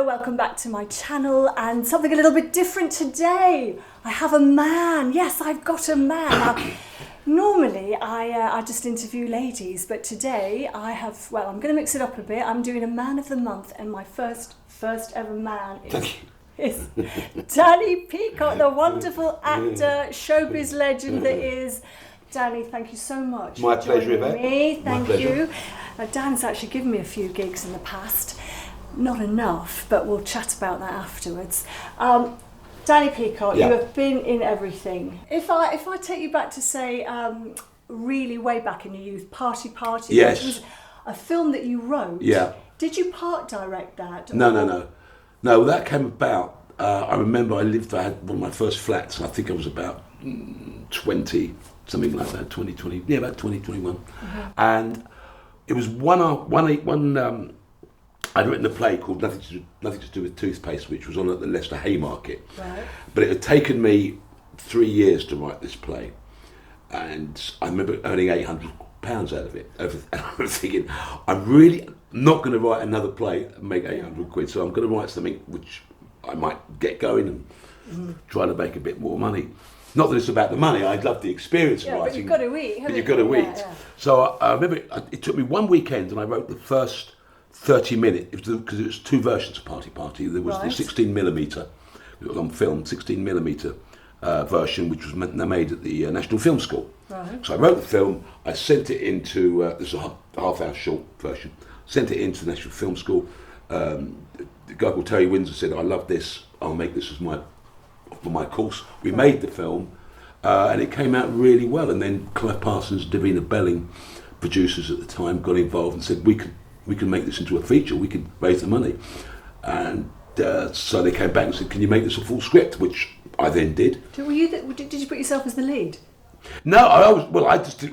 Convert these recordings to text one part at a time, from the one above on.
welcome back to my channel, and something a little bit different today. I have a man. Yes, I've got a man. Now, normally I just interview ladies, but today I have, well, I'm going to mix it up a bit. I'm doing a man of the month, and my first ever man is Danny Peacock, the wonderful actor, showbiz legend that is. Danny, thank you so much. My for pleasure, joining Yvette. me. Thank My you. Dan's actually given me a few gigs in the past. Not enough, but we'll chat about that afterwards. Danny Peacock, Yeah. you have been in everything. If I take you back to say, really way back in your youth, Party Party, Yes. which was a film that you wrote. Yeah. Did you part direct that? No. No, that came about. I remember I had one of my first flats. I think I was about 20, something like that, 20, yeah, about 2021. Mm-hmm. And it was I'd written a play called Nothing to Do with Toothpaste, which was on at the Leicester Haymarket. Right. But it had taken me 3 years to write this play, and I remember earning £800 out of it. And I was thinking, I'm really not going to write another play and make 800 quid, so I'm going to write something which I might get going and try to make a bit more money. Not that it's about the money, I love the experience of writing. But you've got to eat, But you've got to eat. Yeah. So I remember it took me one weekend, and I wrote the first 30 minutes, because it was two versions of Party Party. There was the 16mm, it was on film, 16mm version, which was made at the National Film School. Right. So I wrote the film, I sent it into, this is a half-hour short version, sent it into the National Film School. The guy called Terry Windsor said, I love this, I'll make this as for my course. We made the film, and it came out really well. And then Clive Parsons, Davina Belling, producers at the time, got involved and said, we can make this into a feature, we can raise the money. And so they came back and said, can you make this a full script? Which I then did. Did you put yourself as the lead? No, as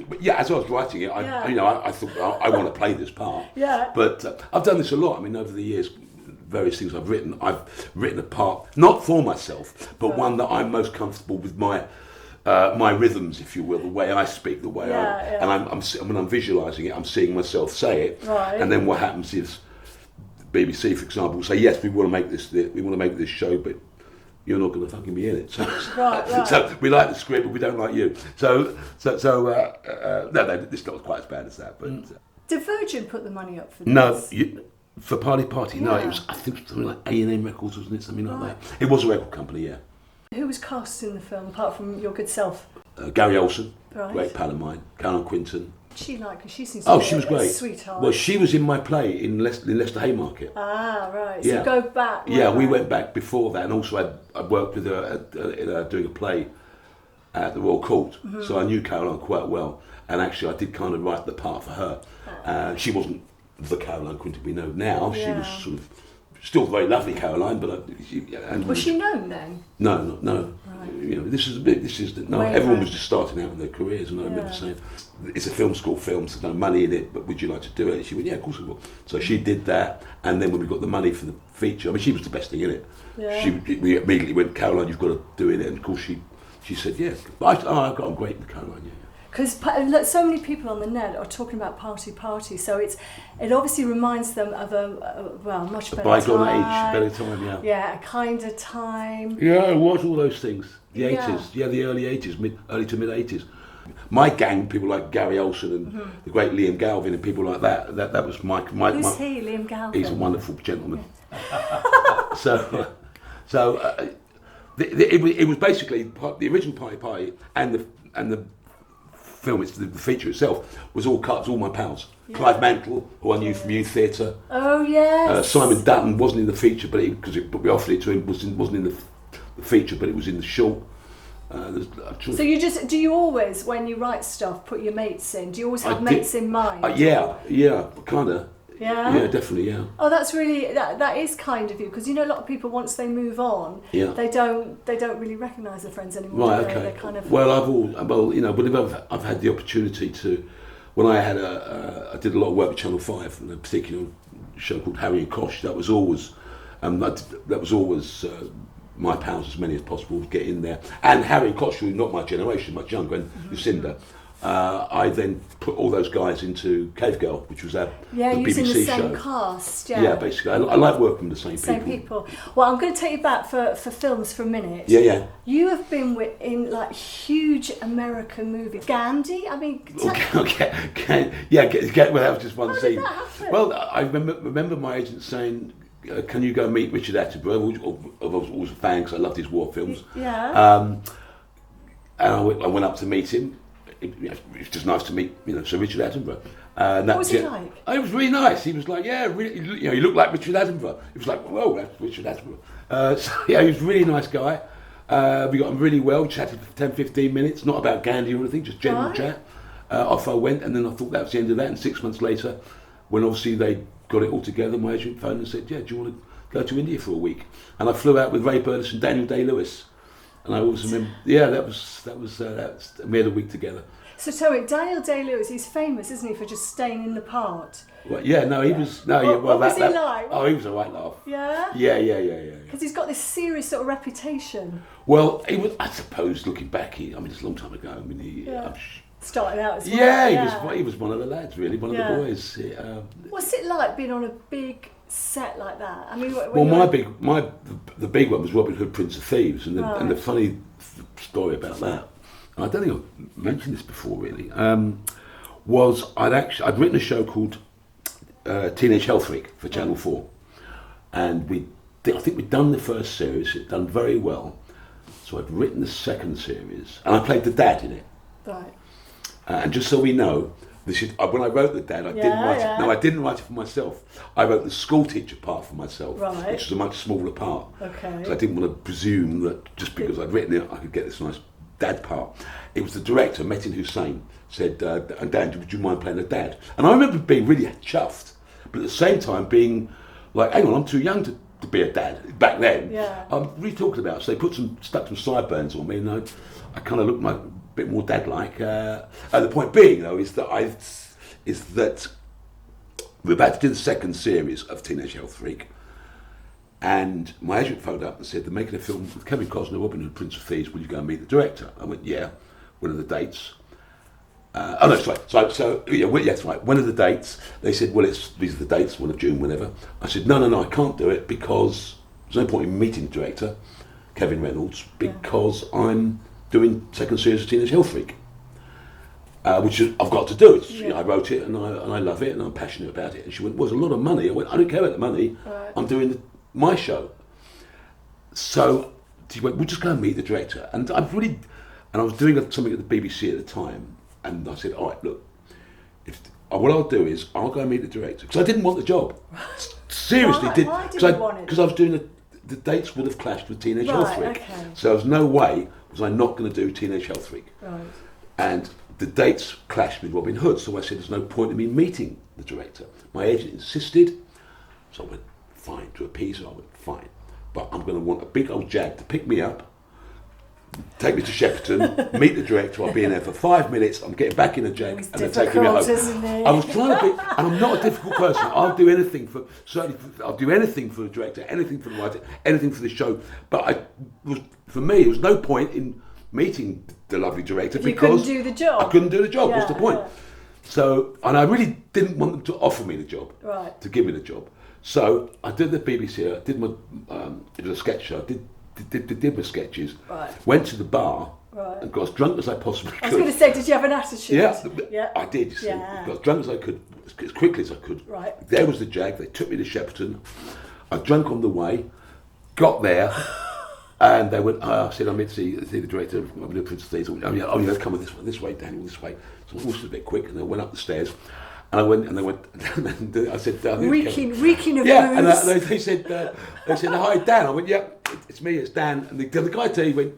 I was writing it, I thought, I want to play this part. Yeah. But I've done this a lot. I mean, over the years, various things I've written a part, not for myself, but one that I'm most comfortable with my rhythms, if you will, the way I speak, the way when I'm visualising it, I'm seeing myself say it. Right. And then what happens is, BBC, for example, will say, yes, we want to make this show, but you're not going to fucking be in it. So, right. So we like the script, but we don't like you. No, it's not quite as bad as that. But Did Virgin put the money up for this? no, for Party Party, no, it was, I think, something like A&M Records, wasn't it? Something like that. It was a record company, yeah. Who was cast in the film, apart from your good self? Gary Olsen, Right. great pal of mine. Caroline Quinton. She because she seems to be she was a great. Sweetheart. Well, she was in my play in Leicester Haymarket. Ah, right. So Yeah. you go back. Yeah, we went back before that, and also I worked with her doing a play at the Royal Court, so I knew Caroline quite well, and actually I did kind of write the part for her. She wasn't the Caroline Quinton we know now. She was sort of still very lovely, Caroline, but Was she known then? No. Right. You know, everyone was just starting out in their careers, and I remember saying, "It's a film school film, so there's no money in it, but would you like to do it?" And she went, "Yeah, of course I will." So she did that, and then when we got the money for the feature, I mean, she was the best thing in it. Yeah. We immediately went, "Caroline, you've got to do it," and of course she said, "Yeah." I got on great with Caroline, yeah. Because so many people on the net are talking about Party Party, so it obviously reminds them of a much better Bygone time. age, better time, yeah. Yeah, a kinder time. Yeah, it was all those things. The Yeah. 80s, the early 80s, early to mid 80s. My gang, people like Gary Olsen and the great Liam Galvin and people like that was my Who's he, Liam Galvin? He's a wonderful gentleman. It was basically the original Party Party and the film, the feature itself, was all cuts, all my pals. Yeah. Clive Mantle, who I knew from youth theatre. Oh yes. Simon Dutton wasn't in the feature, but we offered it to him. wasn't in the feature, but it was in the short. So do you always, when you write stuff, put your mates in? Do you always have mates in mind? Yeah, kind of. Yeah? Yeah, definitely, yeah. Oh, that's really, that is kind of you, because you know a lot of people, once they move on, they don't really recognise their friends anymore. Right, okay. They're kind of... Whenever I've had the opportunity to, when I did a lot of work with Channel 5, and a particular show called Harry and Kosh, that was always my pals, as many as possible, to get in there. And Harry and Kosh, who were not my generation, much younger, and Lucinda, I then put all those guys into Cave Girl, which was the using BBC the same show. cast. Yeah, basically. I like working with the same Same people. Well, I'm going to take you back for films for a minute. Yeah. You have been in like huge American movies. Gandhi. I mean. Well, that was just one How scene. did that happen? Well, I remember my agent saying, "Can you go meet Richard Attenborough?" I was always a fan because I loved his war films. Yeah. And I went up to meet him. It was just nice to meet, Sir Richard Attenborough. What was he like? It was really nice. He was like, really, he looked like Richard Attenborough. It was like, whoa, that's Richard Attenborough. He was a really nice guy. We got on really well, chatted for 10, 15 minutes, not about Gandhi or anything, just general chat. Off I went, and then I thought that was the end of that. And 6 months later, when obviously they got it all together, my agent phoned and said, do you want to go to India for a week? And I flew out with Ray Burtis and Daniel Day-Lewis. And I always remember, that was we had a week together. So tell me, Daniel Day-Lewis, he's famous, isn't he, for just staying in the part? Well, he was. No, what was he like? Oh, he was a right laugh. Yeah? Yeah. Because he's got this serious sort of reputation. Well, he was. I suppose looking back, it's a long time ago. I mean, starting out as well. Yeah, he was one of the lads, really, one of the boys. What's it like being on a big set like that? I mean, the big one was Robin Hood, Prince of Thieves, and the funny story about that. I don't think I've mentioned this before, really. Was I'd written a show called Teenage Health Freak for Channel 4, and I think we'd done the first series. It'd done very well, so I'd written the second series, and I played the dad in it. Right. And just so we know, when I wrote the dad, I didn't write it. No, I didn't write it for myself. I wrote the school teacher part for myself, which was a much smaller part. Okay. So I didn't want to presume that just because I'd written it, I could get this nice dad part. It was the director, Metin Hussain, said, Dan, would you mind playing the dad? And I remember being really chuffed, but at the same time being like, hang on, I'm too young to be a dad back then. Yeah. What are you talking about? So they stuck some sideburns on me, and I kind of looked a bit more dad-like. The point being, though, is that we're about to do the second series of Teenage Health Freak, and my agent phoned up and said, they're making a film with Kevin Costner, Robin Hood, Prince of Thieves, will you go and meet the director? I went, yeah. When are the dates? Sorry. That's right. When are the dates? They said, well, these are the dates, 1 of June, whenever. I said, no, I can't do it because there's no point in meeting the director, Kevin Reynolds, because I'm doing second series of Teenage Health Freak, which I've got to do. I wrote it and I love it and I'm passionate about it. And she went, well, there's a lot of money. I went, I don't care about the money. Right. I'm doing my show. So she went, we'll just go and meet the director. And I was doing something at the BBC at the time, and I said, all right, look, what I'll do is I'll go and meet the director, because I didn't want the job. Seriously, Why didn't you want it? Because I was doing the dates would have clashed with Teenage Health Freak. Okay. So there was no way was I not going to do Teenage Health Freak. Right. And the dates clashed with Robin Hood, so I said there's no point in me meeting the director. My agent insisted, so I went, fine, to appease her, I went, fine. But I'm going to want a big old jag to pick me up, take me to Shepperton, meet the director. I'll be in there for 5 minutes. I'm getting back in the jag, and then taking me home. I was trying to be, and I'm not a difficult person. I'll do anything I'll do anything for the director, anything for the writer, anything for the show. But for me, there was no point in meeting the lovely director because you couldn't do the job. I couldn't do the job. Yeah, What's the point? Yeah. So, and I really didn't want them to offer me the job, right. to give me the job. So I did the BBC. I did my it was a sketch show. I did my sketches, right. Went to the bar, right. and got as drunk as I possibly could. I was going to say, did you have an attitude? Yeah, I did. You see. Yeah. Got as drunk as I could, as quickly as I could. Right. There was the jag. They took me to Shepperton. I drank on the way, got there, and they went. I said, I'm here to see the director of the Prince of Thieves. Oh yeah, come on this way, Daniel, this way. So I was a bit quick, and I went up the stairs. And I went, and they went. And I said, reeking of yeah, booze. And they said, hi, Dan. I went, yeah, it's me, it's Dan. And the guy tell you went,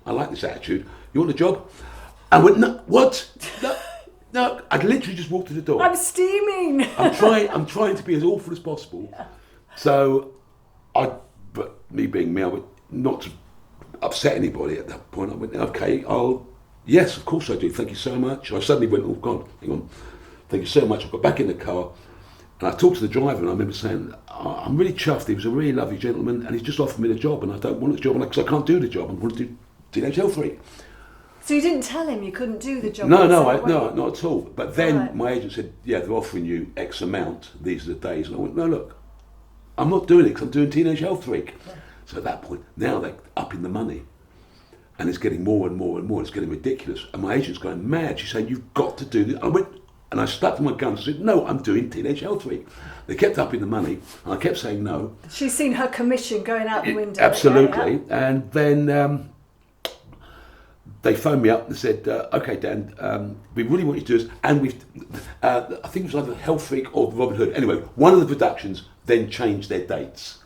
I like this attitude. You want the job? I went, no, what? No. I'd literally just walked to the door. I'm steaming. I'm trying to be as awful as possible. Yeah. So, but me being me, I went not to upset anybody at that point. I went, okay, yes, of course I do. Thank you so much. I suddenly went, oh God, hang on. Thank you so much. I got back in the car and I talked to the driver, and I remember saying, I'm really chuffed. He was a really lovely gentleman and he's just offered me the job, and I don't want the job because I can't do the job. I want to do Teenage Health Freak. So you didn't tell him you couldn't do the job? No, not at all. But then Right. my agent said, yeah, they're offering you X amount, these are the days. And I went, no, look, I'm not doing it because I'm doing Teenage Health Freak. Yeah. So at that point, now they're upping the money. And it's getting more and more and more. It's getting ridiculous. And my agent's going mad. She's saying, you've got to do this. I went, and I stuck to my guns and said, no, I'm doing Teenage Health Freak. They kept upping the money, and I kept saying no. She's seen her commission going out the window. Absolutely. Yeah. And then they phoned me up and said, okay, Dan, we really want you to do this. And I think it was either Health Freak or Robin Hood. Anyway, one of the productions then changed their dates.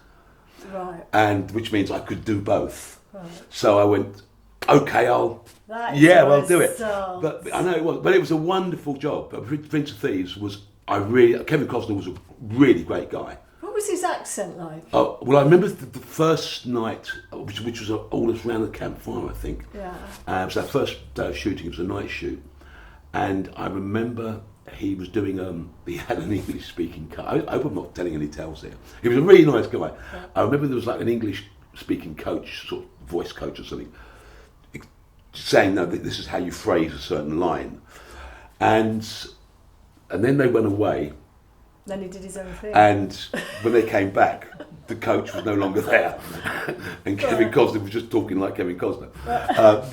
Right. And which means I could do both. Right. So I went, okay, I'll do it. But I know it was, but it was a wonderful job. But Prince of Thieves was, Kevin Costner was a really great guy. What was his accent like? Oh, well, I remember the first night, which was all around the campfire, I think. Yeah. It was our first day of shooting. It was a night shoot, and I remember he was doing. He had an English-speaking coach. I hope I'm not telling any tales here. He was a really nice guy. Yeah. I remember there was like an English-speaking coach, sort of voice coach or something, saying, "No, this is how you phrase a certain line," and then they went away. Then he did his own thing. And when they came back, the coach was no longer there, and Kevin Costner was just talking like Kevin Costner,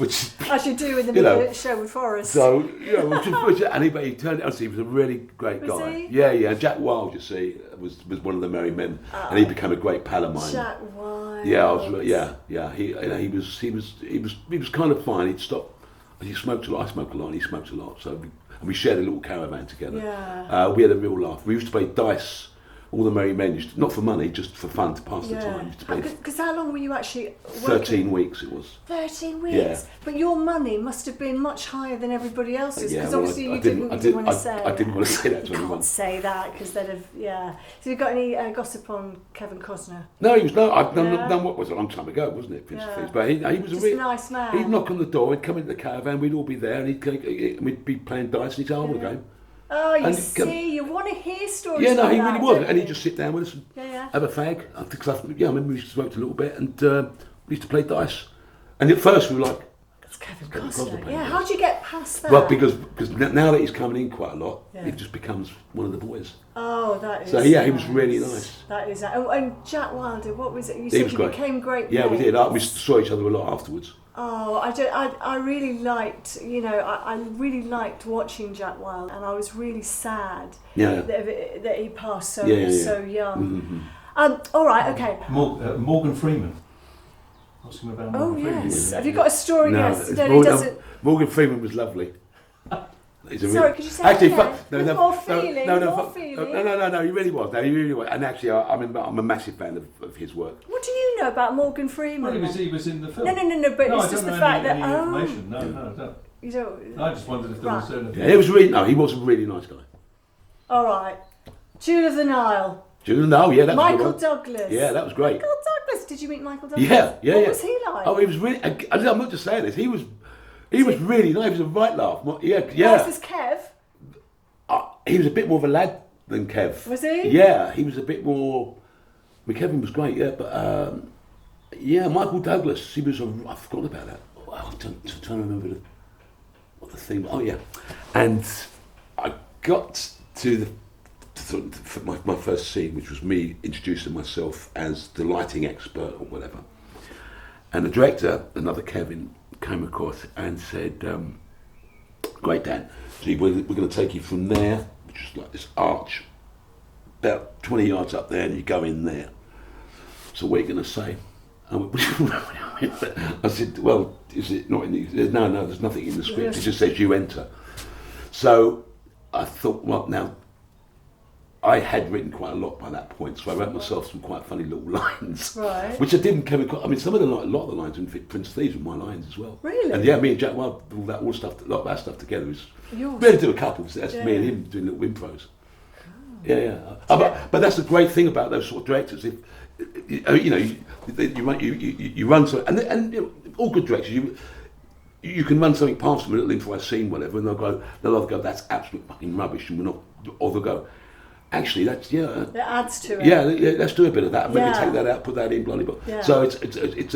which as you do in the middle show with Forrest. So and he turned out. He was a really great guy. He? Yeah. And Jack Wilde, you see, was one of the merry men, and he became a great pal of mine. Jack Wilde. Yeah, he was kind of fine. He'd stop. He smoked a lot. I smoked a lot, and he smoked a lot. So. And we shared a little caravan together. Yeah. We had a real laugh. We used to play dice, all the merry men, not for money, just for fun, to pass the time. Because how long were you actually working? 13 weeks it was. 13 weeks? Yeah. But your money must have been much higher than everybody else's, because obviously you didn't want to say. I didn't want to say that to anyone. You can't say that, because they'd have, So you got any gossip on Kevin Costner? No, he was done what was a long time ago, wasn't it, Prince of Thieves? But he was just a nice man. He'd knock on the door, he'd come into the caravan, we'd all be there, and we'd be playing dice, and he'd say, I want a game. Oh, you want to hear stories. Yeah, no, like he really that, was, and he'd just sit down with us, and have a fag. I remember we smoked a little bit, and we used to play dice. And at first we were like, "That's Kevin Costner." Yeah, how do you get past that? Well, because now that he's coming in quite a lot, it just becomes one of the boys. Oh, that is. So he was really nice. That is. And Jack Wilder, what was it? You said you became great. Yeah, we did. We saw each other a lot afterwards. Oh, I really liked, I really liked watching Jack Wilde, and I was really sad that he passed so young. Mm-hmm. All right, okay. Morgan Freeman. Ask him about Morgan Freeman. Oh, yes. Have you got a story? No, yes. No, he doesn't. Morgan Freeman was lovely. Sorry, could you say actually, again? More feeling. No, he really was. No, he really was. And actually, I'm a massive fan of his work. What do you know about Morgan Freeman? Well, he was in the film. No, but it's just the fact that... information. No, I don't. You don't... I just wondered if there was anything. Yeah, he was a really nice guy. All right. Jewel of the Nile. Jewel of the Nile, yeah, that was Michael Douglas. Yeah, that was great. Michael Douglas. Did you meet Michael Douglas? Yeah. What was he like? Oh, he was really... I'm not just saying this. He was really nice. He was a right laugh. Yeah. Was this Kev? He was a bit more of a lad than Kev. Was he? Yeah, he was a bit more... I mean, Kevin was great, but... Michael Douglas, he was I forgot about that. I'm trying to remember what the thing... Oh, yeah. And I got to my first scene, which was me introducing myself as the lighting expert or whatever. And the director, another Kevin, came across and said, great, Dan. So we're going to take you from there, which is like this arch, about 20 yards up there, and you go in there. So what are you going to say? I said, well, is it not in the... No, there's nothing in the script. It just says you enter. So I thought, well, now, I had written quite a lot by that point, so I wrote myself some quite funny little lines, right? Which I didn't come across. I mean, a lot of the lines in Prince of Thieves were my lines as well. Really? And yeah, me and Jack Wilde, a lot of that stuff together is. We had to do a couple. So that's me and him doing little impros. Oh. But that's the great thing about those sort of directors. If you run something, and all good directors, you can run something past them, a little improvised scene, whatever, and they'll either go, that's absolute fucking rubbish, and we're not, or they'll go, actually, that's it adds to it. Yeah, let's do a bit of that. Maybe take that out, put that in, bloody. Yeah. So it's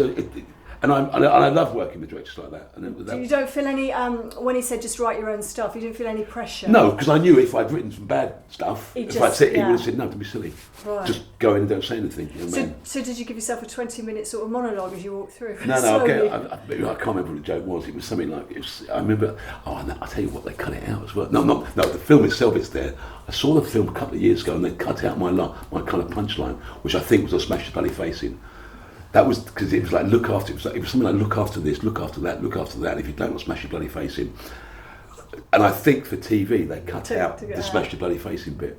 And I love working with directors like that. You don't feel any, when he said just write your own stuff, you didn't feel any pressure? No, because I knew if I'd written some bad stuff, he would have said, no, don't be silly. Right. Just go in and don't say anything. You know, so did you give yourself a 20-minute sort of monologue as you walked through? No, I can't remember what the joke was. It was something like, I remember, and I'll tell you what, they cut it out as well. No, the film itself is there. I saw the film a couple of years ago and they cut out my kind of punchline, which I think was a smash your bloody face in. That was because it was like look after. It was something like look after this, look after that, look after that. And if you don't, smash your bloody face in. And I think for TV they cut out the smash your bloody face in bit.